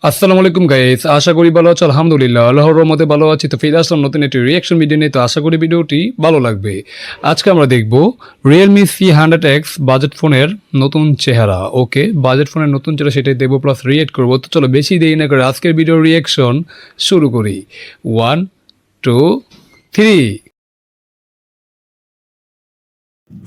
আসসালামু আলাইকুম গাইস, আশা করি ভালো আছো। আলহামদুলিল্লাহ, আল্লাহর রহমতে ভালো আছি। তো ফিরে আসলাম নতুন একটি রিয়াকশন ভিডিও নিয়ে। তো আশা করি ভিডিওটি ভালো লাগবে। আজকে আমরা দেখব রিয়েলমি C100X বাজেট ফোনের নতুন চেহারা। ওকে, বাজেট ফোনের নতুন চেহারা সেটাই দেখবো, প্লাস রিয়েক্ট করবো। তো চলো বেশি দেরি না করে আজকের ভিডিও রিয়াকশন শুরু করি। 1 2 3।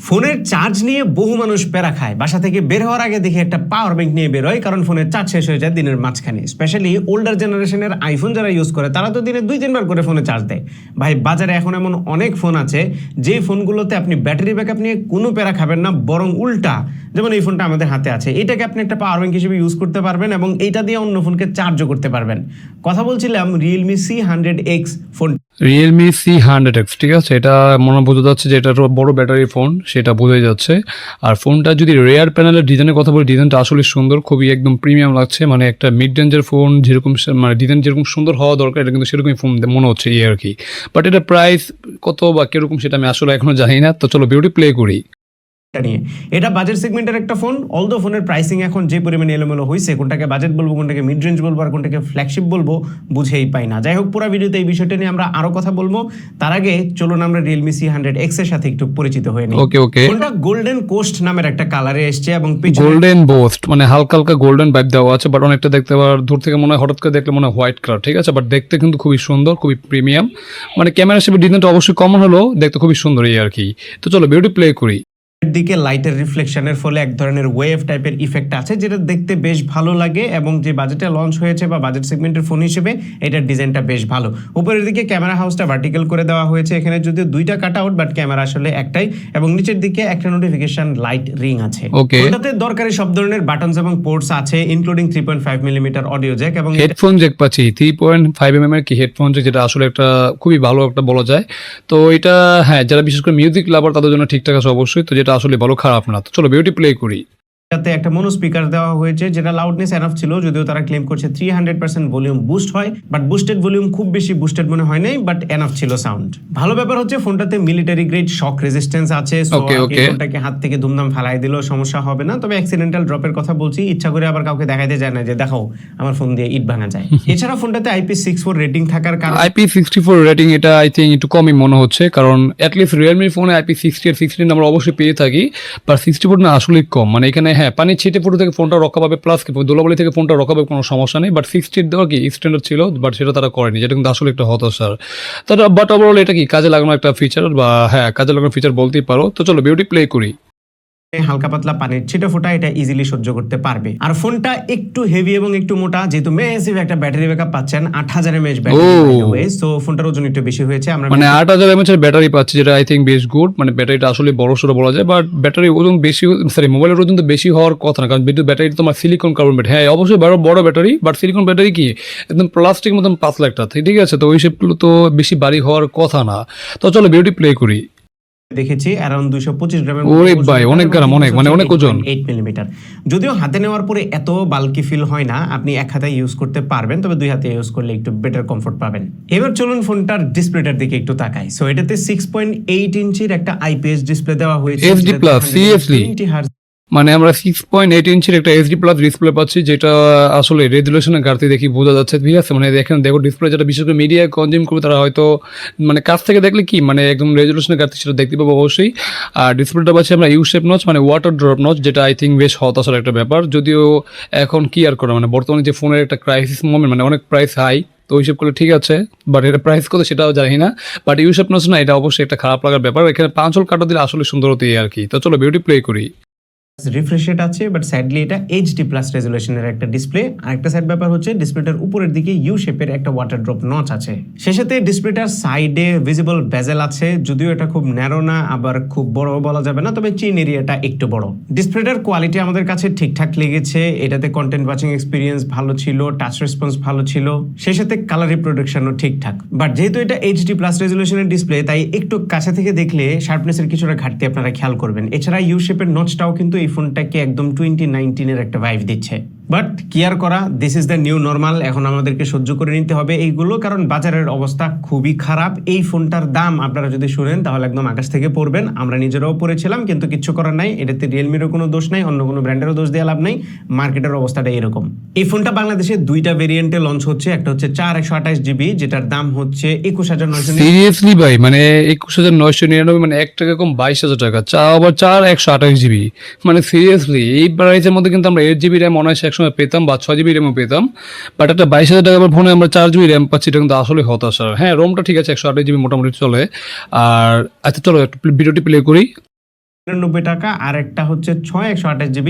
ফোনের চার্জ নিয়ে বহু মানুষ প্যারা খায়। বাসা থেকে বের হওয়ার আগে দেখে একটা পাওয়ার ব্যাংক নিয়ে বের হয়, কারণ ফোনের চার্জ শেষ হয়ে যায় দিনের মাঝখানে। স্পেশালি ওল্ডার জেনারেশনের আইফোন যারা ইউজ করে তারা তো দিনে 2-3 বার করে ফোনে চার্জ দেয়। ভাই, বাজারে এখন এমন অনেক ফোন আছে যে ফোনগুলোতে আপনি ব্যাটারি ব্যাকআপ নিয়ে কোনো প্যারা খাবেন না, বরং উল্টা। যেমন এই ফোনটা আমাদের হাতে আছে, এটাকে আপনি একটা পাওয়ার ব্যাংক হিসেবে ইউজ করতে পারবেন এবং এইটা দিয়ে অন্য ফোনকে চার্জও করতে পারবেন। কথা বলছিলাম Realme C100X phone. Realme C100X, ঠিক আছে, এটা মনে বোঝা যাচ্ছে যে এটা বড় ব্যাটারি ফোন, সেটা বোঝাই যাচ্ছে। আর ফোনটা যদি রেয়ার প্যানেলের ডিজাইনের কথা বলি, ডিজাইনটা আসলে সুন্দর, খুবই একদম প্রিমিয়াম লাগছে। মানে একটা মিড রেঞ্জের ফোন যেরকম মানে ডিজাইন যেরকম সুন্দর হওয়া দরকার, এটা কিন্তু সেরকমই ফোন মনে হচ্ছে এই আর কি। বাট এটা প্রাইস কত বা কিরকম সেটা আমি আসলে এখনো জানি না। তো চলো ভিডিওটি প্লে করি। নিয়ে এটা বাজেট সেগমেন্টের একটা ফোন। অলদো ফোনের প্রাইসিং এখন যে পরিমাণে এলোমেলো হয়েছে, কোনটাকে বাজেট বলবো, কোনটাকে মিড রেঞ্জ বলবো, আর কোনটাকে ফ্ল্যাগশিপ বলবো বুঝেই পাই না। যাই হোক, পুরো ভিডিওতে এই বিষয়টা নিয়ে আমরা আরো কথা বলবো। তার আগে চলুন আমরা রিয়েলমি C100X এর সাথে একটু পরিচিত হয়ে নিই। ওকে ওকে। ফোনটা গোল্ডেন কোস্ট নামের একটা কালারে এসেছে এবং গোল্ডেন বোস্ট মানে হালকা হালকা গোল্ডেন ভাইব দেওয়া আছে, বাট অনেকটা দেখতে আবার দূর থেকে মনে হয়, হঠাৎ করে দেখলে মনে হয় হোয়াইট কালার, ঠিক আছে, বাট দেখতে কিন্তু খুবই সুন্দর, খুবই প্রিমিয়াম। মানে ক্যামেরা হিসেবে ডিজাইনটা অবশ্যই কমন হলো, দেখতে খুবই সুন্দর এই আর কি। তো চলো ভিডিওটি প্লে করি। দিকে লাইটের রিফ্লেকশনের ফলে এক ধরনের ওয়েভ টাইপের ইফেক্ট আছে, যেটা দেখতে বেশ ভালো লাগে এবং যে বাজেটে লঞ্চ হয়েছে বা বাজেট সেগমেন্টের ফোন হিসেবে এটার ডিজাইনটা বেশ ভালো। উপরের দিকে ক্যামেরা হাউসটা ভার্টিক্যাল করে দেওয়া হয়েছে, এখানে যদিও দুইটা কাট আউট, বাট ক্যামেরা আসলে একটাই। এবং নিচের দিকে একটা নোটিফিকেশন লাইট রিং আছে। ওটাতে দরকারি সব ধরনের বাটনস এবং পোর্টস আছে, ইনক্লুডিং 3.5 মিলিমিটার অডিও জ্যাক এবং হেডফোন জ্যাক পাচ্ছি 3.5 mm এর কি হেডফোন জ্যাক, যেটা আসলে একটা খুবই ভালো একটা বলা যায়। তো এটা হ্যাঁ, যারা বিশেষ করে মিউজিক লাভার তাদের জন্য ঠিকঠাক আছে অবশ্যই। তো যেটা আসলে ভালো, খারাপ না। তো চলো ভিডিওটি প্লে করি। এটাতে একটা মনো স্পিকার দেওয়া হয়েছে, যেটা লাউডনেস এনাফ ছিল, যদিও তারা ক্লেম করছে 300% ভলিউম বুস্ট হয়, বাট বুস্টেড ভলিউম খুব বেশি বুস্টেড মনে হয় নাই, বাট এনাফ ছিল সাউন্ড। ভালো ব্যাপার হচ্ছে ফোনটাতে মিলিটারি গ্রেড শক রেজিস্ট্যান্স আছে, সো ফোনটাকে হাত থেকে ধুমধাম ফেলাই দিলেও সমস্যা হবে না। তবে অ্যাক্সিডেন্টাল ড্রপের কথা বলছি, ইচ্ছা করে আবার কাউকে দেখাইতে যায় না যে দেখো আমার ফোন দিয়ে ইট ভাঙা যায়। এছাড়া ফোনটাতে IP64 রেটিং থাকার কারণে IP64 রেটিং, এটা আই থিঙ্ক একটু কমই মনে হচ্ছে, কারণ অ্যাটলিস্ট রিয়েলমির ফোনে IP60 আর 16 আমরা অবশ্যই পেয়ে থাকি, বাট 64 না আসলে কম। মানে এখানে হ্যাঁ, পানি ছিটে ফুটো থেকে ফোনটা রক্ষা পাবে, প্লাস কি ধুলাবালি থেকে ফোনটা রক্ষা পাবে, কোনো সমস্যা নেই। বাট 60 দেওয়া কি স্ট্যান্ডার্ড ছিল, বাট সেটা তারা করেনি, যেটা কিন্তু আসলে একটা হতাশার। তারা বাট ওভারঅল এটা কি কাজে লাগানো একটা ফিচার, বা হ্যাঁ কাজে লাগানো ফিচার বলতেই পারো। তো চলো ভিডিওটি প্লে করি। হালকা পাতলা পানির ছিটে ফোটা এটা ইজিলি সহ্য করতে পারবে। আর ফোনটা একটু হেভি এবং একটু মোটা, যেহেতু ম্যাসিভ একটা ব্যাটারি ব্যাকআপ পাচ্ছেন, 8000 mAh ব্যাটারি, সো ফোনটার ওজন একটু বেশি হয়েছে। আমরা মানে 8000 mAh এর ব্যাটারি পাচ্ছি, যেটা আই থিঙ্ক বেশ গুড। মানে ব্যাটারিটা আসলে বড় সড়ো বলা যায়, বাট ব্যাটারি ওজন বেশি, সরি মোবাইলের ওজন তো বেশি হওয়ার কথা না, কারণ বিদ্যুৎ ব্যাটারি তোমার সিলিকন কার্বন ব্যাটারি, হ্যাঁ অবশ্যই বড় ব্যাটারি, বাট সিলিকন ব্যাটারি কি একদম প্লাস্টিক মতন পাতলা একটা, ঠিক আছে। তো ওই শেপগুলো তো বেশি ভারী হওয়ার কথা না। তো চলো ভিডিওটি প্লে করি। দেখেছি অ্যারাউন্ড 225 গ্রামের। ওরে ভাই, অনেক গ্রাম, অনেক মানে অনেক ওজন। 8 মিলিমিটার, যদিও হাতে নেওয়ার পরে এত বাল্কি ফিল হয় না। আপনি এক হাতে ইউজ করতে পারবেন, তবে দুই হাতে ইউজ করলে একটু বেটার কমফোর্ট পাবেন। এবার চলুন ফোনটার ডিসপ্লেটার দিকে একটু তাকাই। সো এটাতে 6.8 ইঞ্চির একটা IPS ডিসপ্লে দেওয়া হয়েছে, HD প্লাস, সিরিয়াসলি মানে আমরা 6.8 ইঞ্চির একটা HD প্লাস ডিসপ্লে পাচ্ছি, যেটা আসলে রেজুলেশনের ঘাটতি দেখি বোঝা যাচ্ছে, ঠিক আছে। মানে দেখো ডিসপ্লে, যেটা বিশেষ করে মিডিয়া কনজিউম করবে তারা হয়তো মানে কাছ থেকে দেখলে কি মানে একদম রেজুলেশনের ঘাটতি সেটা দেখতে পাবো অবশ্যই। আর ডিসপ্লেটা পাচ্ছি আমরা ইউ শেপ নচ, মানে ওয়াটার ড্রপ নচ, যেটা আই থিঙ্ক বেশ হতাশার একটা ব্যাপার। যদিও এখন কি আর করা, মানে বর্তমানে যে ফোনের একটা ক্রাইসিস মোমেন্ট, মানে অনেক প্রাইস হাই, তো ওই হিসেব করলে ঠিক আছে, বাট এটা প্রাইস কত সেটাও জানি না। বাট ইউসেপ নচ না, এটা অবশ্যই একটা খারাপ লাগার ব্যাপার। এখানে 5 হোল কাটা দিলে আসলে সুন্দর হতো আর কি। তো চলো ভিডিওটি প্লে করি। রিফ্রেশ রেট আছে, বাট স্যাডলি এটা HD প্লাস রেজুলেশনের একটা ডিসপ্লে। আর একটা সাইড ব্যাপার হচ্ছে ডিসপ্লেটার উপরের দিকে ইউ শেপের একটা ওয়াটার ড্রপ নচ আছে। শেষেতে ডিসপ্লেটার সাইডে ভিজিবল বেজেল আছে, যদিও এটা খুব ন্যারো না, আবার খুব বড় বলা যাবে না, তবে চিন এরিয়াটা একটু বড়। ডিসপ্লেটার কোয়ালিটি আমাদের কাছে ঠিকঠাক লেগেছে। এটাতে কন্টেন্ট ওয়াচিং এক্সপিরিয়েন্স ভালো ছিল, টাচ রেসপন্স ভালো ছিল, শেষেতে কালার রিপ্রোডাকশনও ঠিকঠাক। বাট যেহেতু এটা HD প্লাস রেজুলেশনের ডিসপ্লে, তাই একটু কাছে থেকে দেখলে শার্পনেসের কিছুটা ঘাটতি আপনারা খেয়াল করবেন। এছাড়া ইউ শেপের নচটাও কিন্তু এই ফোনটাকে একদম 2019 এর একটা ভাইব দিচ্ছে। বাট কি আর করা, this is the new normal. এখন আমাদেরকে সহ্য করে নিতে হবে এইগুলো, কারণ বাজারের অবস্থা খুবই খারাপ। এই ফোনটার দাম আপনারা যদি শুনেন তাহলে একদম আকাশ থেকে পড়বেন। আমরা নিজেরাও পড়েছিলাম, কিন্তু কিচ্ছু করার নাই। এটাতে রিয়েলমিরও কোনো দোষ নাই, অন্য কোনো ব্র্যান্ডেরও দোষ দেওয়া লাভ নাই। মার্কেটের অবস্থাটা এরকম। এই ফোনটা বাংলাদেশে দুইটা ভেরিয়েন্টে লঞ্চ হচ্ছে। একটা হচ্ছে 4/128GB, যেটার দাম হচ্ছে 21,900। সিরিয়াসলি ভাই, মানে 21,999, মানে 1 টাকা কম 22,000 টাকা, আবার 4/128GB। মানে সিরিয়াসলি এই প্রাইসের মধ্যে কিন্তু আমরা 8GB র্যাম অনায়াসে একসময় পেতাম, বা 6GB র্যামও পেতাম। বাট একটা 22,000 টাকার ফোনে আমরা 4GB র্যাম পাচ্ছি, এটা কিন্তু আসলে হতাশার। হ্যাঁ, রোমটা ঠিক আছে, 128GB মোটামুটি চলে। আর আচ্ছা চলো একটু ভিডিওটি প্লে করি। 90 টাকা, আর একটা হচ্ছে 6/128GB,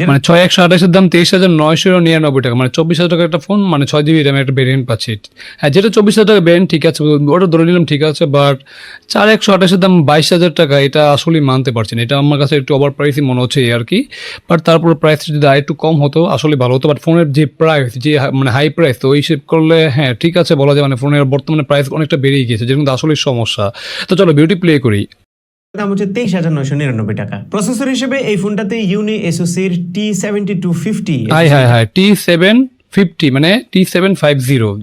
মানে 6/128 এর দাম 23,999 টাকা, মানে 24,000 টাকা একটা ফোন, মানে 6GB র্যাম একটা ভেরিয়েন্ট পাচ্ছি। হ্যাঁ, যেটা 24,000 টাকা ভেরিয়েন্ট ঠিক আছে, ওটা ধরে নিলাম ঠিক আছে। বাট 4/128 এর দাম 22,000 টাকা, এটা আসলে মানতে পারছি না। এটা আমার কাছে একটু ওভার প্রাইসই মনে হচ্ছে আর কি। বাট তারপর প্রাইস যদি একটু কম হতো আসলে ভালো হতো। বাট ফোনের যে প্রাইস, যে মানে হাই প্রাইস, তো ওই হিসেব করলে হ্যাঁ ঠিক আছে বলা যায়, মানে ফোনের বর্তমানে প্রাইস অনেকটা বেড়েই গিয়েছে, যেটা কিন্তু আসলে সমস্যা। তো চলো বিউটি প্লে করি। দাম হচ্ছে 23,999 টাকা। প্রসেসর হিসেবে এই ফোনটাতে ইউনি এসওসির T7250 high high high T750, মানে T750,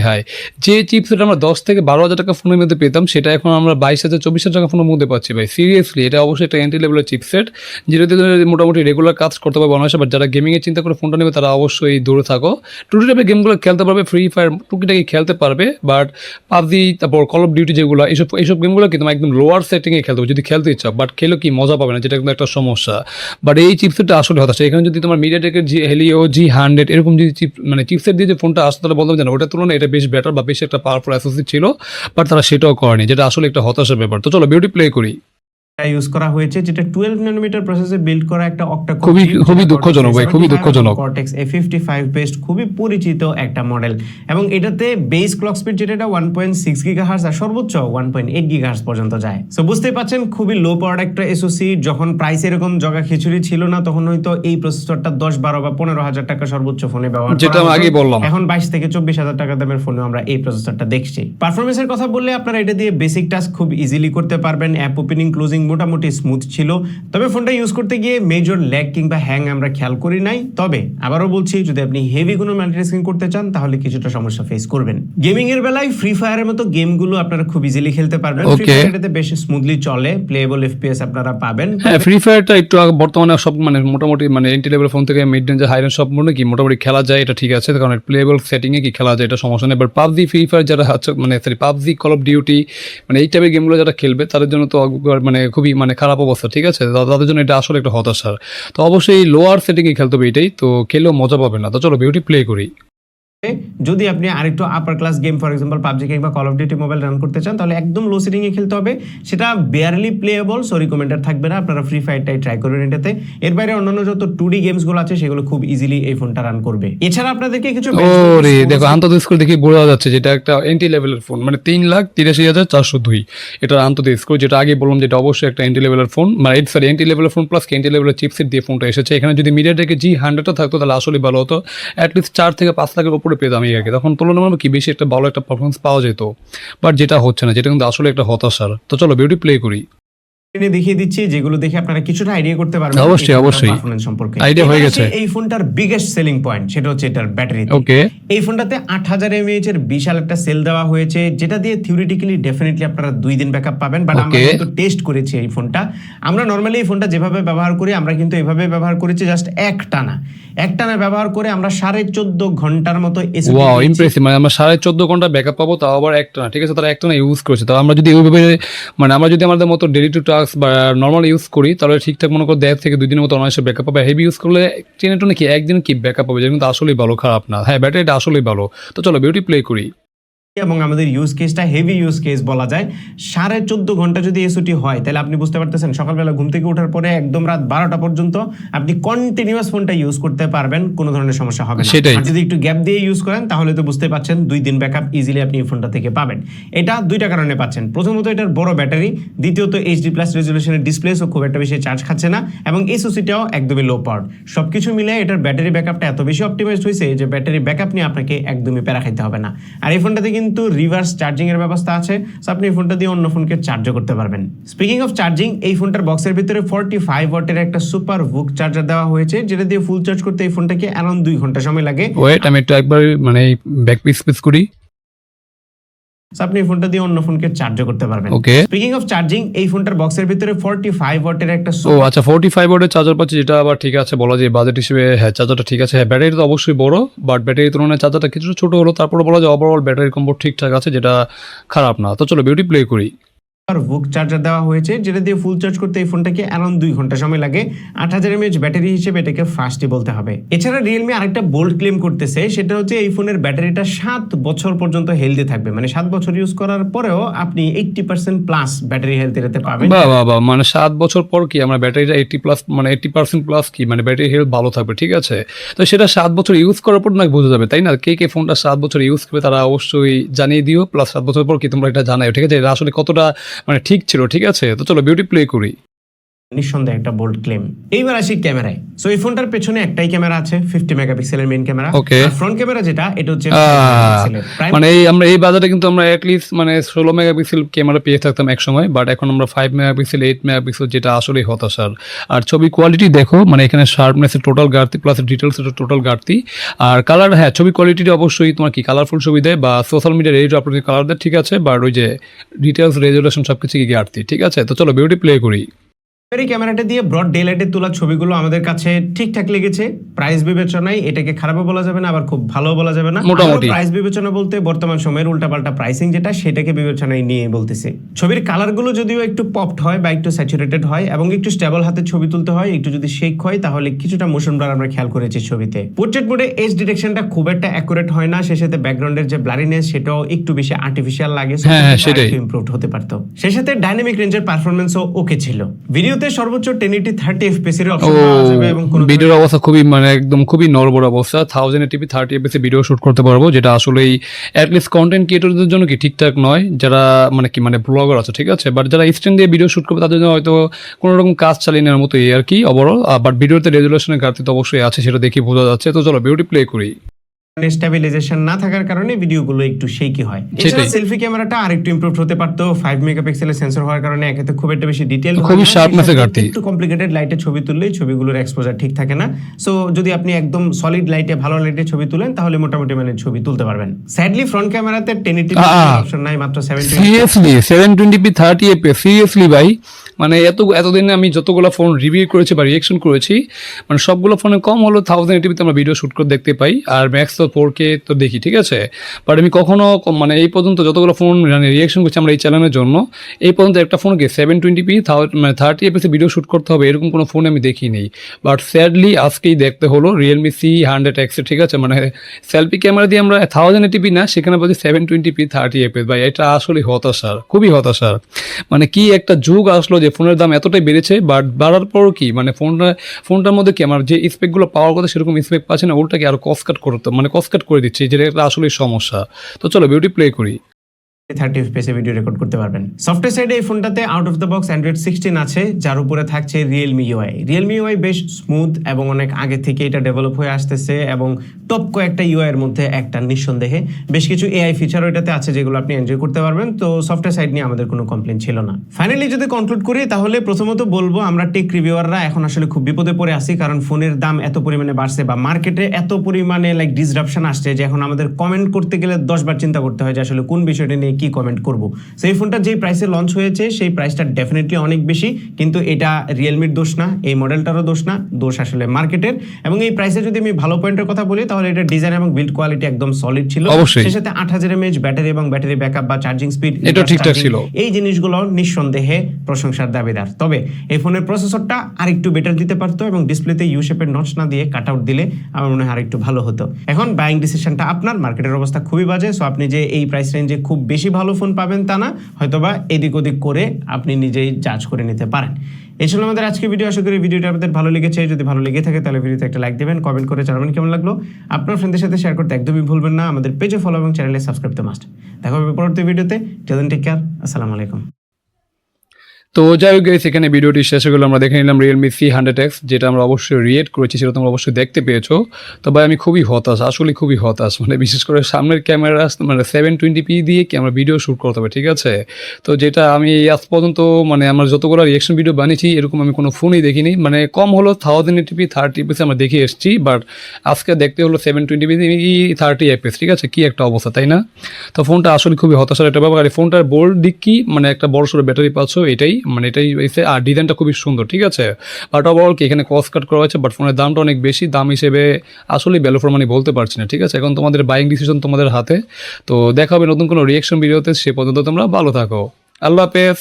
হাই যে চিপসেট আমরা 10 থেকে 12,000 টাকা ফোনের মধ্যে পেতাম, সেটা এখন আমরা 22,000-24,000 টাকা ফোনের মধ্যে পাচ্ছি ভাই। সিরিয়াসলি এটা অবশ্যই একটা এন্ট্রি লেভেলের চিপসেট, যেটাতে মোটামুটি রেগুলার কাজ করতে পারবে অনায়াসে। বাট যারা গেমিংয়ের চিন্তা করে ফোনটা নেবে তারা অবশ্যই দূরে থাকো। টুটি টাইপের গেমগুলো খেলতে পারবে, ফ্রি ফায়ার টুকিটাকি খেলতে পারবে। বাট পাবজি, তারপর কল অফ ডিউটি, যেগুলো এইসব গেমগুলো কি তোমার একদম লোয়ার সেটিংয়ে খেলতে হবে যদি খেলতে ইচ্ছা। বাট খেলেও কি মজা পাবে না, যেটা কিন্তু একটা সমস্যা। বাট এই চিপসেটটা আসলে হতাশা। এখানে যদি তোমার মিডিয়াটেকের হেলিও G100 এরকম যদি মানে চিপসেট দিয়ে যে ফোনটা আসতো, তাহলে বলতাম যে না, ওটার তুলনায় এটা বেশ বেটার বা বেশ একটা পাওয়ারফুল অ্যাসোসিয়েট ছিল। বাট তারা সেটাও করেনি, যেটা আসলে একটা হতাশার ব্যাপার। তো চলো বিউটি প্লে করি। ইউজ করা হয়েছে, যেটা 12 ন্যানোমিটার প্রসেসে বিল্ড করা একটা অক্টা কোর, খুবই দুঃখজনক ভাই, খুবই দুঃখজনক। Cortex A55 বেসড, খুবই পরিচিত একটা মডেল। এবং এটাতে বেস ক্লক স্পিড যেটা 1.6 GHz আর সর্বোচ্চ 1.8 GHz পর্যন্ত যায়। সো বুঝতেই পাচ্ছেন খুবই লো পাওয়ার একটা এসওসি। যখন প্রাইস এরকম জগা খিচুড়ি ছিল না, তখন হয়তো এই প্রসেসরটা 10, 12 বা 15,000 টাকা সর্বোচ্চ ফোনে ব্যবহার করা, যেটা আমি আগেই বললাম। এখন 22 থেকে 24,000 টাকা দামের ফোনে আমরা এই প্রসেসরটা দেখছি। পারফরমেন্সের কথা বললে আপনারা এটা দিয়ে বেসিক টাস্ক খুব ইজিলি করতে পারবেন। অ্যাপ ওপেনিং ক্লোজিং মোটামুটি স্মুথ ছিল। তবে ফোনটা ইউজ করতে গিয়ে মেজর ল্যাগ কিংবা হ্যাং আমরা খেয়াল করি নাই। তবে আবারও বলছি, যদি আপনি হেভি কোনো মাল্টিটাস্কিং করতে চান তাহলে কিছুটা সমস্যা ফেস করবেন। গেমিং এর বেলায় ফ্রি ফায়ারের মতো গেমগুলো আপনারা খুব ইজিলি খেলতে পারবেন। ফ্রি ফায়ারটাতে বেশ স্মুথলি চলে, প্লেয়েবল এফপিএস আপনারা পাবেন। হ্যাঁ, ফ্রি ফায়ারটা একটু বর্তমানে সব মানে মোটামুটি মানে এন্ট্রি লেভেল ফোন থেকে মিড রেঞ্জ, হাই রেঞ্জ সব মনে কি মোটামুটি খেলা যায়, এটা ঠিক আছে, কারণ প্লেয়েবল সেটিং এ কি খেলা যায়, এটা সমস্যা নেই। বাট পাবজি, ফ্রি ফায়ার যারা আছে, মানে sorry PUBG, call of duty, মানে এই টাইপের গেমগুলো যারা খেলবে তাদের জন্য তো মানে খুবই মানে খারাপ অবস্থা, ঠিক আছে। তাদের জন্য এটা আসলে একটা হতাশার। তো অবশ্যই লোয়ার সেটিংয়ে খেলতে হবে, এটাই তো খেলেও মজা পাবে না। তো চলো বিউটি প্লে করি। যদি আপনি আরেকটু upper class game, for example PUBG কিংবা call of duty mobile run করতে চান, তাহলে একদম লো সেটিং এ খেলতে হবে। সেটা বেয়ারলি প্লেয়েবল, সো রিকমেন্ডেড থাকবে না। আপনারা ফ্রি ফায়ারটাই ট্রাই করবেন এটাতে। এর বাইরে অন্যান্য যত 2D গেমস গুলো আছে সেগুলো খুব ইজিলি এই ফোনটা রান করবে। এছাড়া আপনাদেরকে কিছু ওরে দেখো, আন্তর্জাতিক স্কোর দেখে বোঝা যাচ্ছে যেটা একটা এন্ট্রি লেভেলের ফোন, মানে 3,83,402 এটা আন্তর্জাতিক স্কোর, যেটা আগে বললাম যেটা অবশ্যই একটা এন্ট্রি লেভেলের ফোন, মানে সরি এন্ট্রি লেভেলের ফোন প্লাস এন্ট্রি লেভেলের চিপসেট দিয়ে ফোনটা এসেছে। এখানে যদি মিডিয়াটেকের G100টা থাকতো তাহলে আসলে ভালো হতো। অ্যাটলিস্ট 4 থেকে 5 লাখের উপরে পেতাম এই আগে, তখন তুলনামূলক কি বেশি একটা ভালো একটা পারফরমেন্স পাওয়া যেত। বাট যেটা হচ্ছে না, যেটা কিন্তু আসলে একটা হতাশার। তো চলো বিউটি প্লে করি। দেখিয়ে দিচ্ছি, যেগুলো দেখে আপনারা কিছুটা আইডিয়া করতে পারবেন অবশ্যই পারফরম্যান্স সম্পর্কে। আইডিয়া হয়ে গেছে। এই ফোনটার বিগেস্ট সেলিং পয়েন্ট সেটা হচ্ছে এটার ব্যাটারি। ওকে, এই ফোনটাতে 8000 mAh এর বিশাল একটা সেল দেওয়া হয়েছে, যেটা দিয়ে থিওরিটিক্যালি ডেফিনেটলি আপনারা 2 দিন ব্যাকআপ পাবেন। বাট আমরা কিন্তু টেস্ট করেছি এই ফোনটা। আমরা নরমালি এই ফোনটা যেভাবে ব্যবহার করি, আমরা কিন্তু এভাবে ব্যবহার করেছি জাস্ট একটানা ব্যবহার করে আমরা 14.5 ঘন্টার মতো এসি। Wow, impressive. মানে আমরা 14.5 ঘন্টা ব্যাকআপ পাবো, তাও আবার একটানা, ঠিক আছে। তারা একটানা ইউজ করেছে। তাও আমরা যদি এইভাবে মানে আমরা যদি আমাদের মতো ডেলি টু টাস্ক বা নর্মাল ইউজ করি, তাহলে ঠিকঠাক মনে করো 1.5 থেকে 2 দিনের মতো অনায়াসে ব্যাকআপ পাবে। হেভি ইউজ করলে টেনে টেনে কি একদিন কি ব্যাকআপ পাবে, যেটা কিন্তু আসলেই ভালো, খারাপ না। হ্যাঁ, ব্যাটারিটা আসলেই ভালো। তো চলো বিউটি প্লে করি। এবং আমাদের ইউজ কেসটা হেভি ইউজ কেস বলা যায়। 14.5 ঘন্টা যদি এসওটি হয়, তাহলে আপনি বুঝতে পারতেছেন সকালবেলা ঘুম থেকে ওঠার পরে একদম রাত 12টা পর্যন্ত আপনি কন্টিনিউয়াস ফোনটা ইউজ করতে পারবেন, কোনো ধরনের সমস্যা হবে না। আর যদি একটু গ্যাপ দিয়ে ইউজ করেন তাহলে তো বুঝতে পাচ্ছেন 2 দিন ব্যাকআপ ইজিলি আপনি এই ফোনটা থেকে পাবেন। এটা দুইটা কারণে পাচ্ছেন। প্রথমত এটার বড় ব্যাটারি, দ্বিতীয়ত এইচডি প্লাস রেজলিউশনের ডিসপ্লে, সো খুব একটা বেশি চার্জ খাচ্ছে না, এবং এসওসিটাও একদমই লো পাওয়ার। সবকিছু মিলে এটার ব্যাটারি ব্যাকআপটা এত বেশি অপটিমাইজড হয়েছে যে ব্যাটারি ব্যাকআপ নিয়ে আপনাকে একদমই প্যারা খাইতে হবে না। আর এই ফোনটাতে কিন্তু রিভার্স চার্জিং এর ব্যবস্থা আছে, সো আপনি এই ফোনটা দিয়ে অন্য ফোনকে চার্জও করতে পারবেন। স্পিকিং অফ চার্জিং, এই ফোনটার বক্সের ভিতরে 45 ওয়াটের একটা সুপার বুক চার্জার দেওয়া হয়েছে, যেটা দিয়ে ফুল চার্জ করতে এই ফোনটাকে অ্যারাউন্ড 2 ঘন্টা সময় লাগে। ওয়েট, আমি একটু একবার মানে ব্যাক পিস করি। আপনি এই ফোনটা দিয়ে অন্য ফোনকে চার্জও করতে পারবেন। ওকে। স্পিকিং অফ চার্জিং, এই ফোনটার বক্সের ভিতরে 45 ওয়াটের একটা ও আচ্ছা, 45 ওয়াটের চার্জার পাচ্ছি, যেটা আবার ঠিক আছে বলা যায় বাজেট হিসেবে। হ্যাঁ, চার্জারটা ঠিক আছে। হ্যাঁ, ব্যাটারি তো অবশ্যই বড়, বাট ব্যাটারির তুলনায় চার্জারটা কিছুটা ছোট হলো, তারপরে বলা যায় ওভারঅল ব্যাটারি কম্ফোর্ট ঠিকঠাক আছে, যেটা খারাপ না। তো চলো বিউটি প্লে করি। বুক চার্জার দেওয়া হয়েছে, যেটা দিয়ে ফুল চার্জ করতে এই ফোনটাকে অ্যারাউন্ড 2 ঘন্টা সময় লাগে। 8000 mAh ব্যাটারি হিসেবে এটাকে ফাস্টই বলতে হবে। এছাড়া রিয়েলমি আরেকটা বোল্ড ক্লেম করতেছে, সেটা হচ্ছে এই ফোনের ব্যাটারিটা 7 বছর পর্যন্ত হেলদি থাকবে, মানে 7 বছর ইউজ করার পরেও আপনি 80% প্লাস ব্যাটারি হেলথ এটাতে পাবেন। বাহ, মানে 7 বছর পর কি আমরা ব্যাটারিটা 80 প্লাস, মানে 80% প্লাস কি মানে ব্যাটারি হেলথ ভালো থাকবে, ঠিক আছে। তো সেটা 7 বছর ইউজ করার পর না বোঝা যাবে, তাই না? কে ফোনটা 7 বছর ইউজ করবে তারা অবশ্যই জানিয়ে দিও, প্লাস 7 বছর পর কি তোমরা এটা জানাও, ঠিক আছে, এটা আসলে কতটা মানে ঠিক ছিল, ঠিক আছে। তো চলো বিউটি প্লে করি। নিঃসন্দেহে একটা বোল্ড ক্লেম। এইবার আসি ক্যামেরায়। সো এই ফোনটার পেছনে একটাই ক্যামেরা আছে, 50 মেগাপিক্সেলের মেইন ক্যামেরা। আর ফ্রন্ট ক্যামেরা যেটা, এটা হচ্ছে 5 মেগাপিক্সেলের। মানে আমরা এই বাজারে কিন্তু আমরা অ্যাটলিস্ট মানে 16 মেগাপিক্সেল ক্যামেরা পেয়ে থাকতাম এক সময়, বাট এখন আমরা 5 মেগাপিক্সেল 8 মেগাপিক্সেল, যেটা আসলেই হতাশার। আর ছবি কোয়ালিটি দেখো, মানে এখানে শার্পনেসের টোটাল ঘাটতি, প্লাস ডিটেলসের টোটাল ঘাটতি। আর কালার, হ্যাঁ ছবি কোয়ালিটিটা অবশ্যই তোমার কি কালারফুল ছবি দেয়, বা সোশ্যাল মিডিয়ার এই আপনি কালার দেয়, ঠিক আছে, বাট ওই যে ডিটেলস রেজুলেশন সবকিছু কি ঘাটতি, ঠিক আছে। তো চলো বিউটি প্লে করি। এই ক্যামেরাটা দিয়ে ব্রড ডে লাইটে তোলা ছবিগুলো আমাদের কাছে ঠিকঠাক লেগেছে। প্রাইস বিবেচনায় এটাকে খারাপও বলা যাবে না, আবার খুব ভালো বলা যাবে না। মোটামুটি প্রাইস বিবেচনা বলতে বর্তমান সময়ের উল্টাপাল্টা প্রাইসিং যেটা, সেটাকে বিবেচনায় নিয়ে বলতেছি। ছবির কালারগুলো যদিও একটু পপড হয় বা একটু স্যাচুরেটেড হয় এবং একটু স্টেবল হাতে ছবি তুলতে হয়, একটু যদি শেক হয় তাহলে কিছুটা মোশন ব্লার আমরা খেয়াল করেছি ছবিতে। পোর্ট্রেট মোডে এজ ডিটেকশনটা খুব একটা অ্যাকুরেট হয় না, সে সাথে ব্যাকগ্রাউন্ডের যে ব্লারিনেস সেটাও একটু বেশি আর্টিফিশিয়াল লাগে, সেটাই ইমপ্রুভড হতে পারতো। সে সাথে ডাইনামিক রেঞ্জের পারফরম্যান্সও ওকে ছিল। ভিডিওতে সর্বোচ্চ 1080 30 fps এর অপশন পাওয়া যাবে এবং কোন ভিডিওর অবস্থা খুবই মানে একদম খুবই নড়বড় অবস্থা। 1080p 30 fps এ ভিডিও শুট করতে পারবো, যেটা আসলেই অ্যাটলিস্ট কন্টেন্ট ক্রিয়েটরদের জন্য কি ঠিকঠাক নয়, যারা মানে কি মানে ব্লগার আছে, ঠিক আছে, বাট যারা স্ট্যান্ড দিয়ে ভিডিও শুট করবে তাদের জন্য হয়তো কোনো রকম কাজ চালিয়ে নেওয়ার মতো এই আর কি ওভারঅল। বাট ভিডিওতে রেজুলেশনের ঘাটতি তো অবশ্যই আছে, সেটা দেখে বোঝা যাচ্ছে। তো চলো বিউটি প্লে করি। স্টেবিলাইজেশন না থাকার কারণে ভিডিওগুলো একটু শেকি হয়। এছাড়া সেলফি ক্যামেরাটা আরেকটু ইমপ্রুভ হতে পারতো। 5 মেগাপিক্সেলের সেন্সর হওয়ার কারণে একে খুব একটা বেশি ডিটেইল, খুবই শার্পনেসের ঘাটতি, একটু কমপ্লিকেটেড লাইটে ছবি তুললেই ছবিগুলোর এক্সপোজার ঠিক থাকে না। সো যদি আপনি একদম সলিড লাইটে ভালো লাইটে ছবি তুলেন তাহলে মোটামুটি মানে ছবি তুলতে পারবেন। স্যাডলি ফ্রন্ট ক্যামেরাতে 1080p অপশন নাই, মাত্র 720p। Seriously 720p 30 fps, seriously ভাই, মানে এতদিনে আমি যতগুলো ফোন রিভিউ করেছি বা রিয়েকশন করেছি, মানে সবগুলো ফোনে কম হলো 1080p আমরা ভিডিও শুট করে দেখতে পাই, আর ম্যাক্স তো 4K তো দেখি, ঠিক আছে। বাট আমি কখনো মানে এই পর্যন্ত যতগুলো ফোন মানে রিয়েকশন করছি আমরা এই চ্যানেলের জন্য, এই পর্যন্ত একটা ফোনকে 720p মানে 30 fps ভিডিও শুট করতে হবে এরকম কোনো ফোন আমি দেখিনি। বাট স্যাডলি আজকেই দেখতে হলো রিয়েলমি C100X, ঠিক আছে, মানে সেলফি ক্যামেরা দিয়ে আমরা 1080p না, সেখানে বলছি 720p 30 fps। ভাই এটা আসলে হতাশার, খুবই হতাশার। মানে কি একটা যুগ আসলো যে ফোনের দাম এতটাই বেড়েছে, বাট বাড়ার পরও কি মানে ফোনটার মধ্যে কি আমার যে স্পেকগুলো পাওয়ার কথা সেরকম স্পেক পাচ্ছে না, ওটাকে আরো কস্ট কাট করে দিচ্ছে, যেটা একটা আসলে সমস্যা। তো চলো বিউটি প্লে করি। 30 fps এ ভিডিও রেকর্ড করতে পারবেন। সফটওয়্যার সাইডে এই ফোনটাতে out of the box Android 16 আছে, যার উপরে থাকছে Realme UI। Realme UI বেশ স্মুথ এবং অনেক আগে থেকে এটা ডেভেলপ হয়ে আসতেছে এবং টপ কয়েকটা UI এর মধ্যে একটা নিঃসন্দেহে। বেশ কিছু AI ফিচারও এটাতে আছে যেগুলো আপনি এনজয় করতে পারবেন। তো সফটওয়্যার সাইড নিয়ে আমাদের কোনো কমপ্লেইন ছিল না। ফাইনালি যদি কনক্লুড করি তাহলে প্রথমত বলবো আমরা টেক রিভিউয়াররা এখন আসলে খুব বিপদে পড়ে আছি, কারণ ফোনের দাম এত পরিমাণে বাড়ছে বা মার্কেটে এত পরিমাণে ডিসরাপশন আসছে যে এখন আমাদের কমেন্ট করতে গেলে 10 বার চিন্তা করতে হয় যে আসলে কোন বিষয়টা নিয়ে কি কমেন্ট করব। সেই ফোনটা যেই প্রাইসে লঞ্চ হয়েছে সেই প্রাইসটা ডেফিনেটলি অনেক বেশি, কিন্তু এটা রিয়েলমির দোষ না, এই মডেলটারও দোষ না, দোষ আসলে মার্কেটের। এবং এই প্রাইসে যদি আমি ভালো পয়েন্টের কথা বলি তাহলে এটা ডিজাইন এবং বিল্ড কোয়ালিটি একদম সলিড ছিল, সেই সাথে 8000 mAh ব্যাটারি এবং ব্যাটারি ব্যাকআপ বা চার্জিং স্পিড এটা ঠিকঠাক ছিল। এই জিনিসগুলো নিঃসন্দেহে প্রশংসার দাবিদার। তবে এই ফোনের প্রসেসরটা আরেকটু বেটার দিতে পারতো এবং ডিসপ্লেতে ইউ শেপের নচ না দিয়ে কাট আউট দিলে আমার মনে হয় আরেকটু ভালো হতো। এখন বাইং ডিসিশনটা আপনার, মার্কেটের অবস্থা খুবই বাজে। সো আপনি যে এই প্রাইস রেঞ্জে খুব বেশি ভালো ফোন পাবেন তা না, হয়তোবা এদিক ওদিক করে আপনি নিজেই জাজ করে নিতে পারেন। এই ছিল আমাদের আজকে ভিডিও। আশা করি ভিডিওটা আপনাদের ভালো লেগেছে। যদি ভালো লেগে থাকে তাহলে ভিডিওতে একটা লাইক দেবেন, কমেন্ট করে জানাবেন কেমন লাগলো। আপনার ফ্রেন্ডদের সাথে শেয়ার করতে একদমই ভুলবেন না। আমাদের পেজে ফলো এবং চ্যানেলে সাবস্ক্রাইব করতে মাস্ট। দেখা হবে পরবর্তী ভিডিওতে। Take care. আসসালামু আলাইকুম। তো যাই হোক guys, এখানে ভিডিওটি শেষ হয়ে গেল। আমরা দেখে নিলাম Realme C100X, যেটা আমরা অবশ্যই রিয়েক্ট করেছি, সেটা তোমরা অবশ্যই দেখতে পেয়েছো। তো ভাই আমি খুবই হতাশ, আসলে খুবই হতাশ, মানে বিশেষ করে সামনের ক্যামেরা মানে 720p দিয়ে কি আমরা ভিডিও শ্যুট করতে হবে, ঠিক আছে? তো যেটা আমি আজ পর্যন্ত মানে আমার যতগুলো রিয়েকশন ভিডিও বানিয়েছি এরকম আমি কোনো ফোনই দেখিনি, মানে কম হলো 1080p 30fps আমরা দেখে এসেছি, বাট আজকে দেখতে হলো 720p 30fps, ঠিক আছে? কি একটা অবস্থা, তাই না? তো ফোনটা আসলে খুবই হতাশার একটা ব্যাপার। আর এই ফোনটার বোল্ড দিক কি, মানে একটা বড় সড়ো ব্যাটারি পাচ্ছ, এটাই মানে এটাই হয়েছে। আর ডিজাইনটা খুবই সুন্দর, ঠিক আছে? বাট ওভারঅল কি এখানে কস্ট কাট করা হয়েছে, বাট ফোনের দামটা অনেক বেশি। দাম হিসেবে আসলে ভ্যালু ফর মানি বলতে পারছি না, ঠিক আছে? এখন তোমাদের বাইং ডিসিশন তোমাদের হাতে। তো দেখা হবে নতুন কোনো রিয়েকশন ভিডিওতে, সে পর্যন্ত তোমরা ভালো থাকো। আল্লাহ হাফেজ।